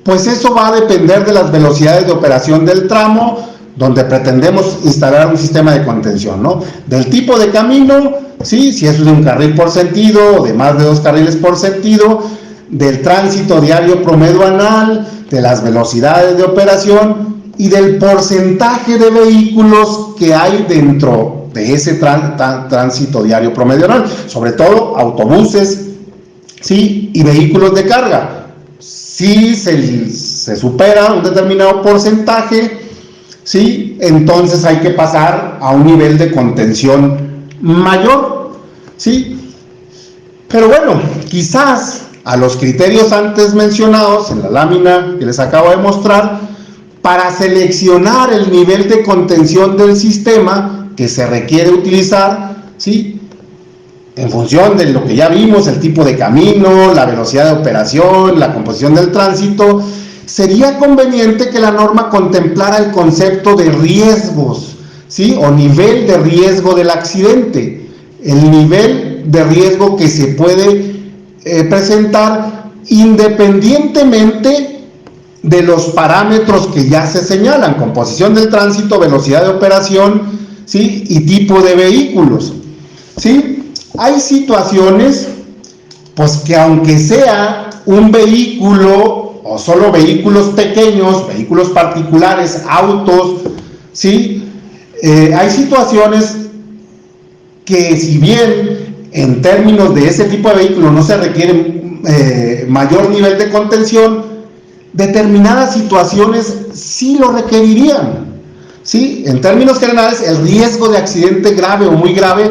pues eso va a depender de las velocidades de operación del tramo donde pretendemos instalar un sistema de contención, ¿no? Del tipo de camino, ¿sí?, si es de un carril por sentido o de más de 2 carriles por sentido, del tránsito diario promedio anual, de las velocidades de operación y del porcentaje de vehículos que hay dentro de ese tránsito diario promedio anual, sobre todo autobuses, ¿sí?, y vehículos de carga. Si se supera un determinado porcentaje, ¿sí?, entonces hay que pasar a un nivel de contención mayor, ¿sí? Pero bueno, quizás a los criterios antes mencionados en la lámina que les acabo de mostrar, para seleccionar el nivel de contención del sistema que se requiere utilizar, ¿sí?, en función de lo que ya vimos, el tipo de camino, la velocidad de operación, la composición del tránsito, sería conveniente que la norma contemplara el concepto de riesgos, ¿sí?, o nivel de riesgo del accidente, el nivel de riesgo que se puede presentar independientemente de los parámetros que ya se señalan: composición del tránsito, velocidad de operación, ¿sí?, y tipo de vehículos, ¿sí? Hay situaciones, pues, que aunque sea un vehículo o solo vehículos pequeños, vehículos particulares, autos, ¿sí?, hay situaciones que, si bien en términos de ese tipo de vehículo no se requiere mayor nivel de contención, determinadas situaciones sí lo requerirían, ¿sí? En términos generales, el riesgo de accidente grave o muy grave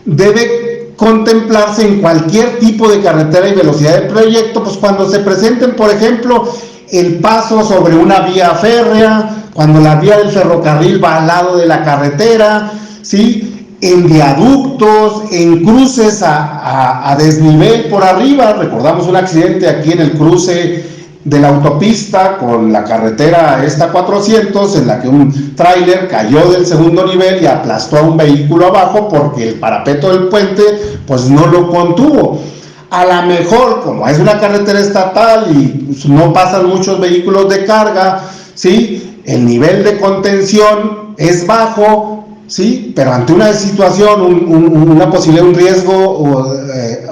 debe contemplarse en cualquier tipo de carretera y velocidad de proyecto, pues cuando se presenten, por ejemplo, el paso sobre una vía férrea, cuando la vía del ferrocarril va al lado de la carretera, ¿sí?, en viaductos, en cruces a desnivel por arriba. Recordamos un accidente aquí en el cruce de la autopista con la carretera esta 400, en la que un tráiler cayó del segundo nivel y aplastó a un vehículo abajo porque el parapeto del puente pues no lo contuvo. A lo mejor, como es una carretera estatal y no pasan muchos vehículos de carga, ¿sí?, el nivel de contención es bajo, ¿sí?, pero ante una situación, un riesgo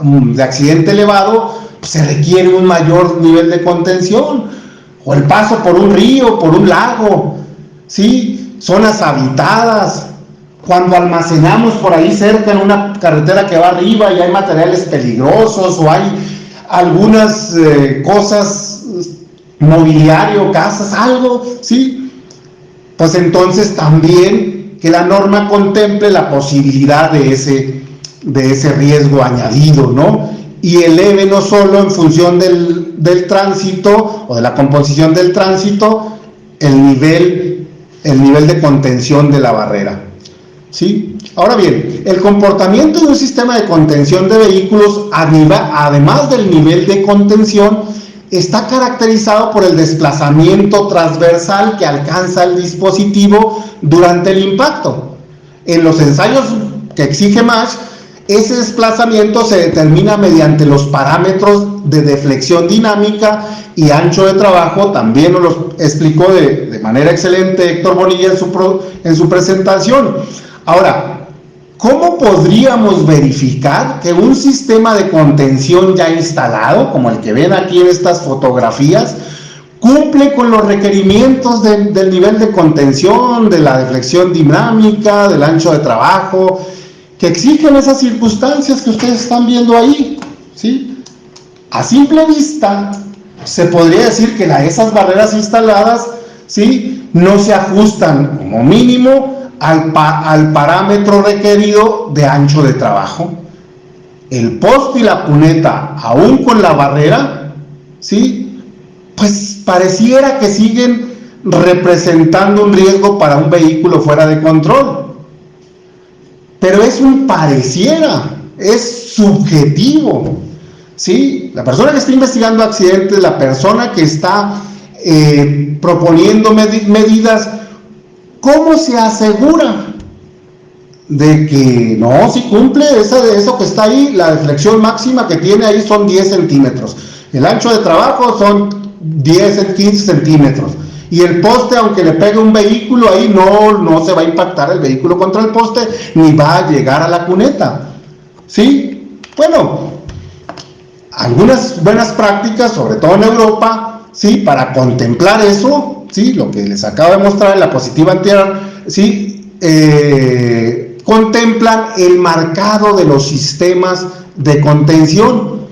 de accidente elevado, pues se requiere un mayor nivel de contención. O el paso por un río, por un lago, ¿sí?, zonas habitadas, cuando almacenamos por ahí cerca en una carretera que va arriba y hay materiales peligrosos, o hay algunas cosas, mobiliario, casas, algo, ¿sí?, pues entonces también que la norma contemple la posibilidad de ese riesgo añadido, ¿no? Y eleve no solo en función del tránsito o de la composición del tránsito el nivel de contención de la barrera, ¿sí? Ahora bien, el comportamiento de un sistema de contención de vehículos, además del nivel de contención, está caracterizado por el desplazamiento transversal que alcanza el dispositivo durante el impacto. En los ensayos que exige MASH, ese desplazamiento se determina mediante los parámetros de deflexión dinámica y ancho de trabajo. También nos lo explicó de manera excelente Héctor Bonilla en su presentación. Ahora, ¿cómo podríamos verificar que un sistema de contención ya instalado, como el que ven aquí en estas fotografías, cumple con los requerimientos del nivel de contención, de la deflexión dinámica, del ancho de trabajo, que exigen esas circunstancias que ustedes están viendo ahí, ¿sí? A simple vista, se podría decir que esas barreras instaladas, ¿sí?, no se ajustan como mínimo al parámetro requerido de ancho de trabajo. El poste y la cuneta, aún con la barrera, ¿sí?, pues pareciera que siguen representando un riesgo para un vehículo fuera de control. Pero es un pareciera, es subjetivo, ¿sí? La persona que está investigando accidentes, la persona que está proponiendo medidas, ¿cómo se asegura de que no, si cumple eso que está ahí? La deflexión máxima que tiene ahí son 10 centímetros, el ancho de trabajo son 15 centímetros, y el poste, aunque le pegue un vehículo ahí, no se va a impactar el vehículo contra el poste, ni va a llegar a la cuneta, ¿sí? Bueno, algunas buenas prácticas, sobre todo en Europa, ¿sí?, para contemplar eso, ¿sí?, lo que les acabo de mostrar en la diapositiva anterior, ¿sí?, contemplan el marcado de los sistemas de contención,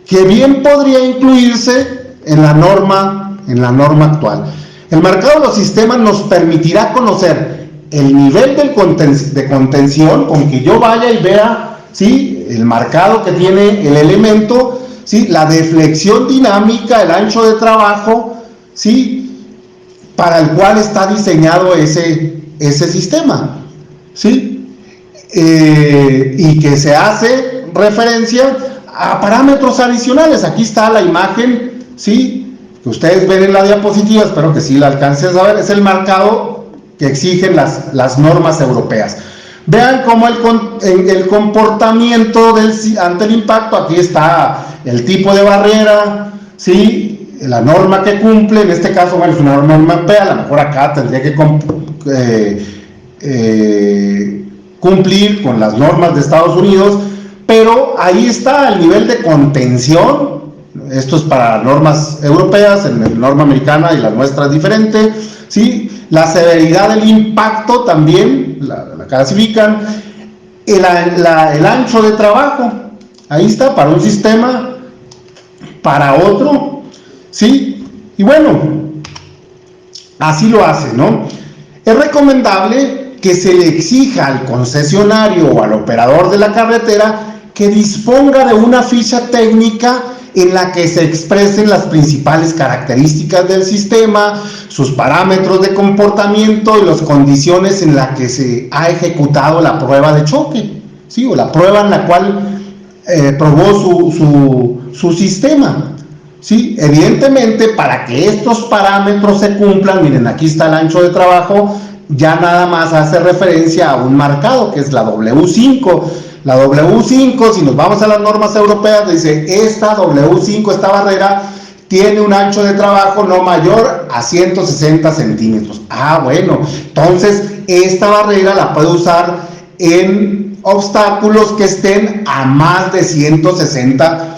que bien podría incluirse en la norma actual. El marcado de los sistemas nos permitirá conocer el nivel de contención, con que yo vaya y vea, ¿sí?, el marcado que tiene el elemento, ¿sí?, la deflexión dinámica, el ancho de trabajo, ¿sí?, para el cual está diseñado ese sistema, ¿sí?, y que se hace referencia a parámetros adicionales. Aquí está la imagen, ¿sí?, que ustedes ven en la diapositiva, espero que sí la alcancen a ver, es el marcado que exigen las normas europeas. Vean cómo el comportamiento ante el impacto, aquí está el tipo de barrera, ¿sí?, la norma que cumple, en este caso, bueno, es una norma europea, a lo mejor acá tendría que cumplir con las normas de Estados Unidos, pero ahí está el nivel de contención. Esto es para normas europeas, en la norma americana y la nuestra es diferente, ¿sí? La severidad del impacto también la clasifican, el ancho de trabajo, ahí está, para un sistema, para otro, ¿sí? Y bueno, así lo hace, ¿no? Es recomendable que se le exija al concesionario o al operador de la carretera que disponga de una ficha técnica en la que se expresen las principales características del sistema, sus parámetros de comportamiento y las condiciones en las que se ha ejecutado la prueba de choque, ¿sí?, o la prueba en la cual probó su sistema, ¿sí? Evidentemente, para que estos parámetros se cumplan, miren, aquí está el ancho de trabajo, ya nada más hace referencia a un marcado que es la W5. La W5, si nos vamos a las normas europeas, dice, esta W5, esta barrera, tiene un ancho de trabajo no mayor a 160 centímetros. Bueno, entonces esta barrera la puede usar en obstáculos que estén a más de 160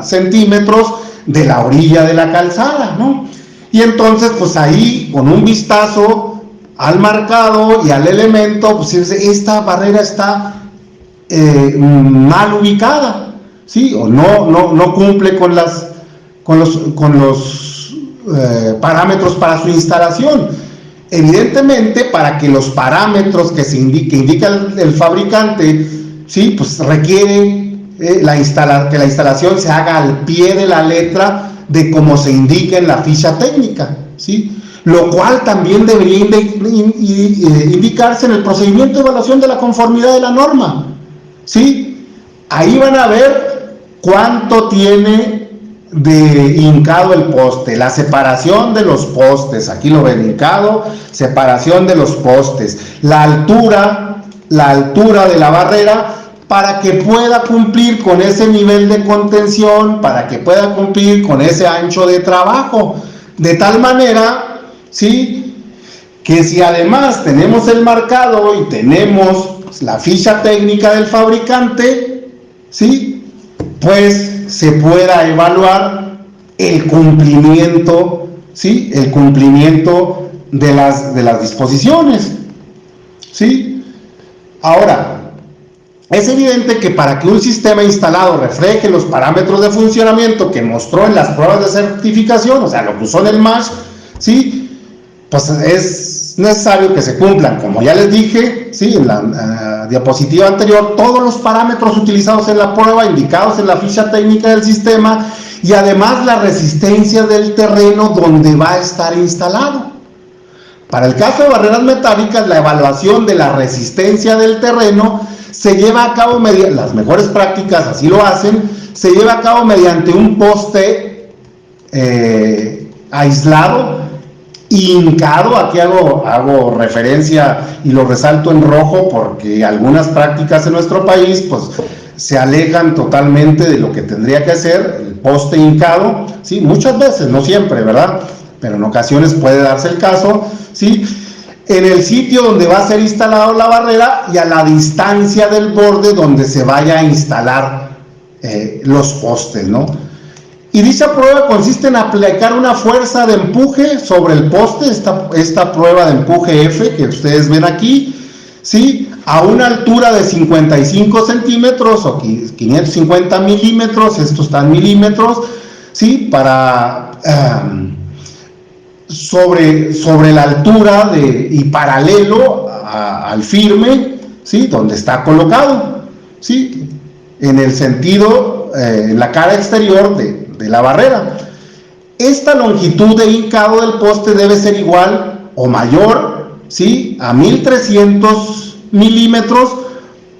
centímetros de la orilla de la calzada, ¿no? Y entonces, pues ahí, con un vistazo al marcado y al elemento, pues esta barrera está mal ubicada, ¿sí?, o no cumple con los parámetros para su instalación. Evidentemente, para que los parámetros que indica el fabricante, ¿sí?, pues requieren que la instalación se haga al pie de la letra de como se indica en la ficha técnica, ¿sí?, lo cual también debería indicarse en el procedimiento de evaluación de la conformidad de la norma, ¿sí? Ahí van a ver cuánto tiene de hincado el poste, la separación de los postes, aquí lo ven, hincado, separación de los postes, la altura de la barrera, para que pueda cumplir con ese nivel de contención, para que pueda cumplir con ese ancho de trabajo, de tal manera, ¿sí?, que si además tenemos el marcado y tenemos la ficha técnica del fabricante, ¿sí?, pues se pueda evaluar el cumplimiento, ¿sí?, el cumplimiento de las disposiciones, ¿sí? Ahora, es evidente que para que un sistema instalado refleje los parámetros de funcionamiento que mostró en las pruebas de certificación, o sea, lo que usó en el MASH, ¿sí?, pues es necesario que se cumplan, como ya les dije, ¿sí?, en la diapositiva anterior, todos los parámetros utilizados en la prueba, indicados en la ficha técnica del sistema, y además la resistencia del terreno donde va a estar instalado. Para el caso de barreras metálicas, la evaluación de la resistencia del terreno se lleva a cabo mediante, las mejores prácticas así lo hacen, se lleva a cabo mediante un poste aislado, hincado. Aquí hago referencia y lo resalto en rojo porque algunas prácticas en nuestro país pues se alejan totalmente de lo que tendría que hacer el poste hincado, ¿sí? Muchas veces, no siempre, ¿verdad?, pero en ocasiones puede darse el caso, ¿sí?, en el sitio donde va a ser instalado la barrera y a la distancia del borde donde se vaya a instalar los postes, ¿no? Y dicha prueba consiste en aplicar una fuerza de empuje sobre el poste, esta prueba de empuje F que ustedes ven aquí, ¿sí?, a una altura de 55 centímetros o 550 milímetros, esto está en milímetros, ¿sí?, para sobre la altura y paralelo al firme, ¿sí?, donde está colocado, ¿sí?, en el sentido, en la cara exterior de la barrera. Esta longitud de hincado del poste debe ser igual o mayor, ¿sí?, a 1300 milímetros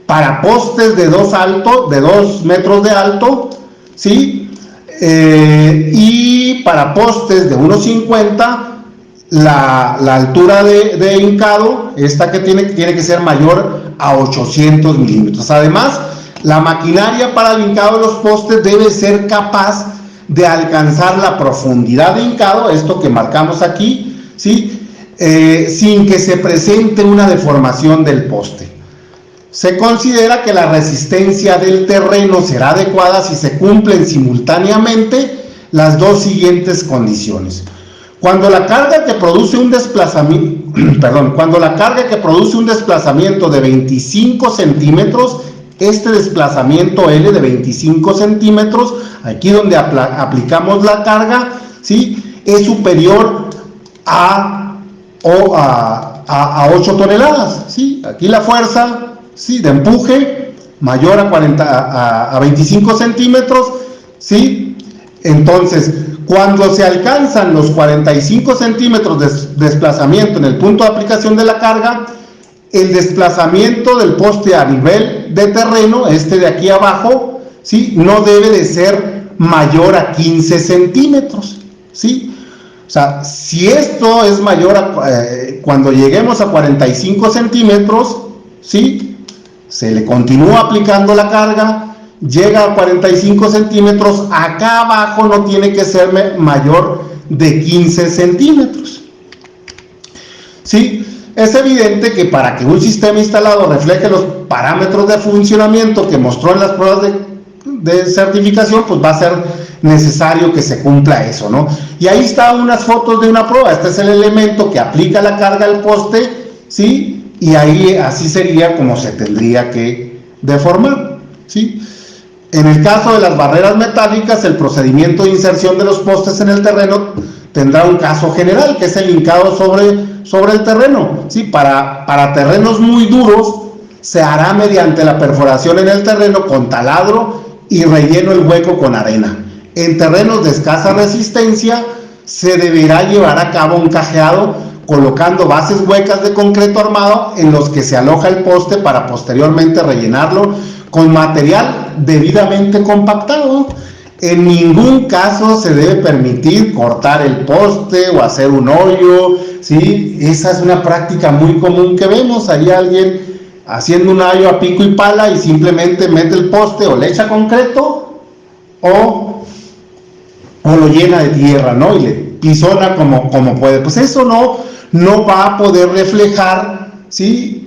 para postes de 2 metros de alto, ¿sí?, y para postes de 1.50 la altura de hincado, esta que tiene que ser mayor a 800 milímetros. Además, la maquinaria para el hincado de los postes debe ser capaz de alcanzar la profundidad de hincado, esto que marcamos aquí, ¿sí?, sin que se presente una deformación del poste. Se considera que la resistencia del terreno será adecuada si se cumplen simultáneamente las dos siguientes condiciones. Cuando la carga que produce un desplazamiento, de 25 centímetros, este desplazamiento L de 25 centímetros, aquí donde aplicamos la carga, ¿sí?, es superior a 8 toneladas, ¿sí? Aquí la fuerza, ¿sí?, de empuje mayor a 25 centímetros, ¿sí? Entonces, cuando se alcanzan los 45 centímetros de desplazamiento en el punto de aplicación de la carga, el desplazamiento del poste a nivel de terreno, de aquí abajo, ¿sí?, no debe de ser mayor a 15 centímetros, ¿sí? O sea, si esto es mayor cuando lleguemos a 45 centímetros, ¿sí?, se le continúa aplicando la carga, llega a 45 centímetros, acá abajo no tiene que ser mayor de 15 centímetros. ¿Sí? Es evidente que para que un sistema instalado refleje los parámetros de funcionamiento que mostró en las pruebas de certificación, pues va a ser necesario que se cumpla eso, ¿no? Y ahí están unas fotos de una prueba. Este es el elemento que aplica la carga al poste, ¿sí? Y ahí así sería como se tendría que deformar, ¿sí? En el caso de las barreras metálicas, el procedimiento de inserción de los postes en el terreno tendrá un caso general, que es el hincado sobre el terreno, ¿sí? Para terrenos muy duros, se hará mediante la perforación en el terreno con taladro y relleno el hueco con arena. En terrenos de escasa resistencia, se deberá llevar a cabo un cajeado colocando bases huecas de concreto armado en los que se aloja el poste para posteriormente rellenarlo con material debidamente compactado. En ningún caso se debe permitir cortar el poste o hacer un hoyo, ¿sí? Esa es una práctica muy común que vemos. Hay alguien haciendo un hoyo a pico y pala y simplemente mete el poste o le echa concreto o lo llena de tierra, ¿no? Y le pisona como puede. Pues eso no va a poder reflejar, ¿sí?,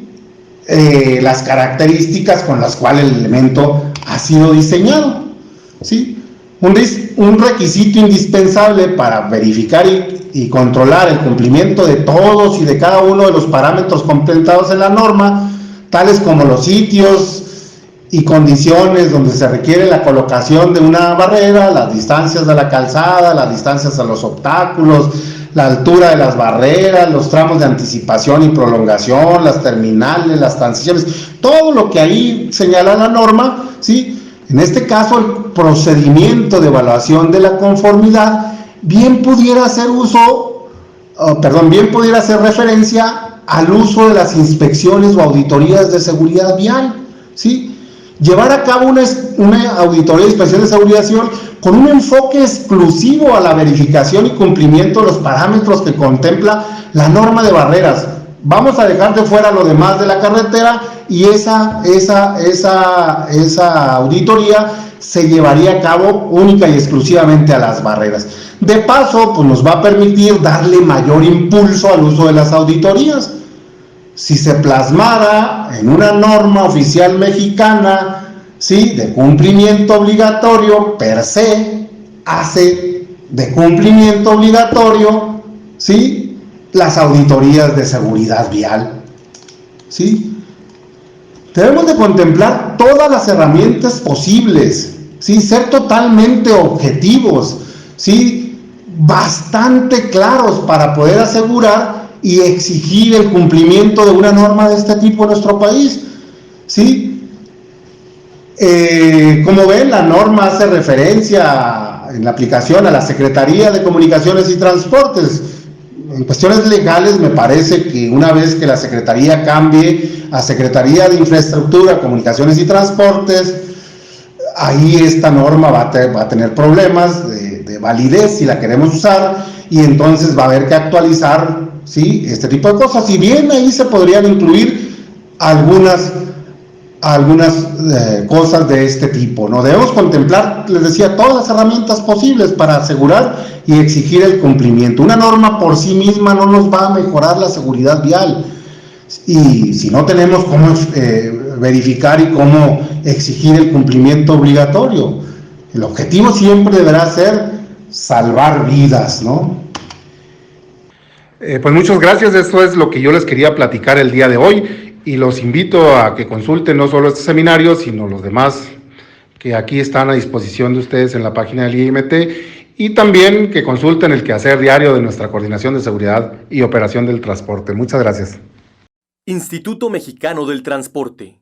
las características con las cuales el elemento ha sido diseñado, ¿sí? Un requisito indispensable para verificar y controlar el cumplimiento de todos y de cada uno de los parámetros contemplados en la norma, tales como los sitios y condiciones donde se requiere la colocación de una barrera, las distancias de la calzada, las distancias a los obstáculos, la altura de las barreras, los tramos de anticipación y prolongación, las terminales, las transiciones, todo lo que ahí señala la norma, ¿sí? En este caso, el procedimiento de evaluación de la conformidad bien pudiera hacer referencia al uso de las inspecciones o auditorías de seguridad vial, ¿sí? Llevar a cabo una auditoría de inspección de seguridad vial con un enfoque exclusivo a la verificación y cumplimiento de los parámetros que contempla la norma de barreras. Vamos a dejar de fuera lo demás de la carretera y esa auditoría se llevaría a cabo única y exclusivamente a las barreras. De paso, pues nos va a permitir darle mayor impulso al uso de las auditorías. Si se plasmara en una norma oficial mexicana, ¿sí?, de cumplimiento obligatorio, per se, hace de cumplimiento obligatorio, ¿sí?, las auditorías de seguridad vial, ¿sí? Debemos de contemplar todas las herramientas posibles, ¿sí?, ser totalmente objetivos, ¿sí?, bastante claros para poder asegurar y exigir el cumplimiento de una norma de este tipo en nuestro país, ¿sí? Como ven, la norma hace referencia en la aplicación a la Secretaría de Comunicaciones y Transportes. En cuestiones legales, me parece que una vez que la Secretaría cambie a Secretaría de Infraestructura, Comunicaciones y Transportes, ahí esta norma va a tener problemas de validez si la queremos usar, y entonces va a haber que actualizar, ¿sí?, este tipo de cosas. Si bien ahí se podrían incluir algunas cosas de este tipo, ¿no? Debemos contemplar, les decía, todas las herramientas posibles para asegurar y exigir el cumplimiento. Una norma por sí misma no nos va a mejorar la seguridad vial, y si no tenemos cómo verificar y cómo exigir el cumplimiento obligatorio, el objetivo siempre deberá ser salvar vidas, ¿no?
Pues muchas gracias, eso es lo que yo les quería platicar el día de hoy, y los invito a que consulten no solo este seminario, sino los demás que aquí están a disposición de ustedes en la página del IMT, y también que consulten el quehacer diario de nuestra Coordinación de Seguridad y Operación del Transporte. Muchas gracias.
Instituto Mexicano del Transporte.